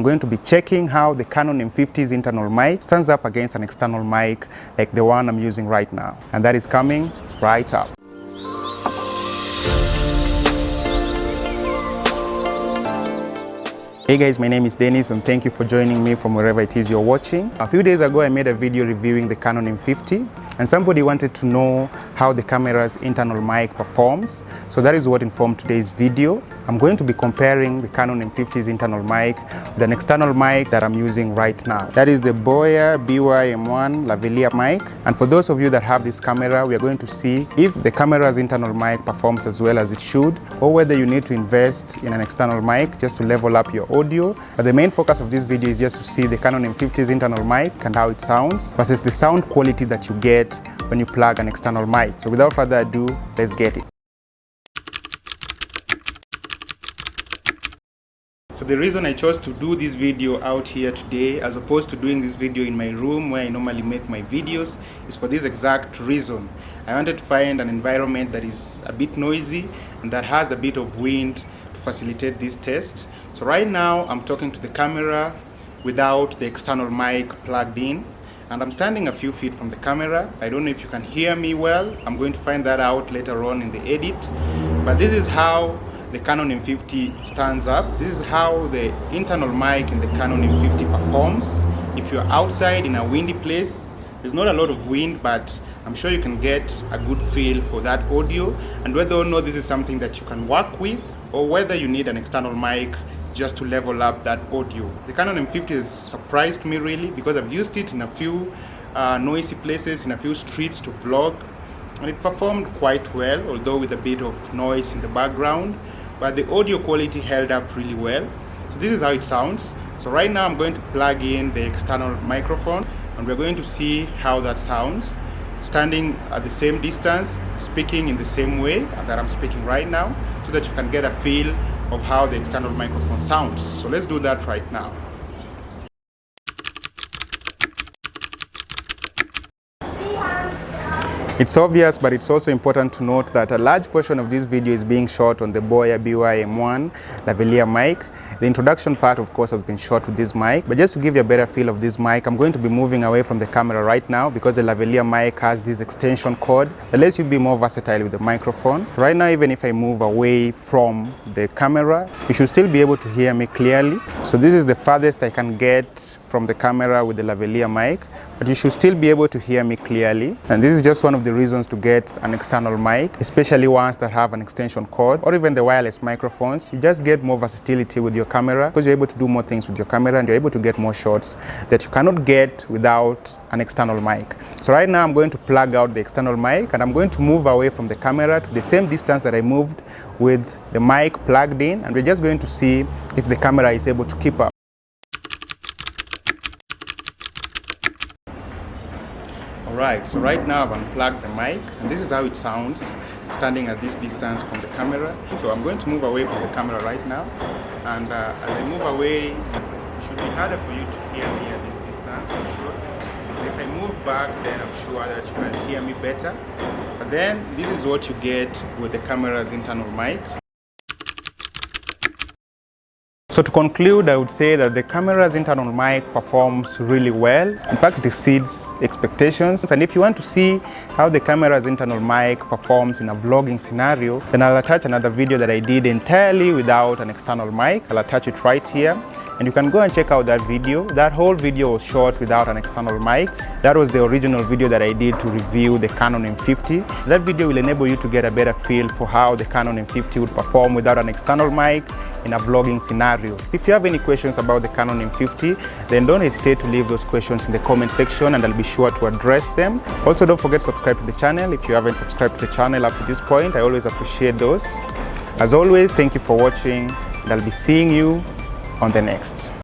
going to be checking how the Canon M50's internal mic stands up against an external mic like the one I'm using right now. And that is coming right up. Hey guys, my name is Dennis and thank you for joining me from wherever it is you're watching. A few days ago I made a video reviewing the Canon M50 and somebody wanted to know how the camera's internal mic performs. So that is what informed today's video. I'm going to be comparing the Canon M50's internal mic with an external mic that I'm using right now. That is the Boya By-M1 Lavalier mic. And for those of you that have this camera, we are going to see if the camera's internal mic performs as well as it should, or whether you need to invest in an external mic just to level up your audio. But the main focus of this video is just to see the Canon M50's internal mic and how it sounds versus the sound quality that you get when you plug an external mic. So without further ado, let's get it. So the reason I chose to do this video out here today as opposed to doing this video in my room where I normally make my videos is for this exact reason. I wanted to find an environment that is a bit noisy and that has a bit of wind to facilitate this test. So right now I'm talking to the camera without the external mic plugged in, and I'm standing a few feet from the camera. I don't know if you can hear me well. I'm going to find that out later on in the edit. But this is how the Canon M50 stands up. This is how the internal mic in the Canon M50 performs. If you're outside in a windy place, there's not a lot of wind, but I'm sure you can get a good feel for that audio, and whether or not this is something that you can work with or whether you need an external mic just to level up that audio. The Canon M50 has surprised me really because I've used it in a few noisy places, in a few streets to vlog, and it performed quite well, although with a bit of noise in the background, but the audio quality held up really well. So this is how it sounds. So right now I'm going to plug in the external microphone and we're going to see how that sounds, standing at the same distance, speaking in the same way that I'm speaking right now, so that you can get a feel of how the external microphone sounds. So let's do that right now. It's obvious, but it's also important to note that a large portion of this video is being shot on the Boya By-M1 Lavalier mic. The introduction part, of course, has been shot with this mic, but just to give you a better feel of this mic, I'm going to be moving away from the camera right now because the Lavalier mic has this extension cord that lets you be more versatile with the microphone. Right now, even if I move away from the camera, you should still be able to hear me clearly. So this is the farthest I can get from the camera with the Lavalier mic, but you should still be able to hear me clearly. And this is just one of the reasons to get an external mic, especially ones that have an extension cord or even the wireless microphones. You just get more versatility with your camera because you're able to do more things with your camera and you're able to get more shots that you cannot get without an external mic. So right now I'm going to plug out the external mic and I'm going to move away from the camera to the same distance that I moved with the mic plugged in, and we're just going to see if the camera is able to keep up. Alright, so right now I've unplugged the mic and this is how it sounds standing at this distance from the camera. So I'm going to move away from the camera right now, and as I move away, it should be harder for you to hear me at this distance, I'm sure. And if I move back, then I'm sure that you can hear me better. But then this is what you get with the camera's internal mic. So to conclude, I would say that the camera's internal mic performs really well. In fact, it exceeds expectations. And if you want to see how the camera's internal mic performs in a vlogging scenario, then I'll attach another video that I did entirely without an external mic. I'll attach it right here. And you can go and check out that video. That whole video was shot without an external mic. That was the original video that I did to review the Canon M50. That video will enable you to get a better feel for how the Canon M50 would perform without an external mic in a vlogging scenario. If you have any questions about the Canon M50, then don't hesitate to leave those questions in the comment section and I'll be sure to address them. Also, don't forget to subscribe to the channel if you haven't subscribed to the channel up to this point. I always appreciate those. As always, thank you for watching and I'll be seeing you on the next.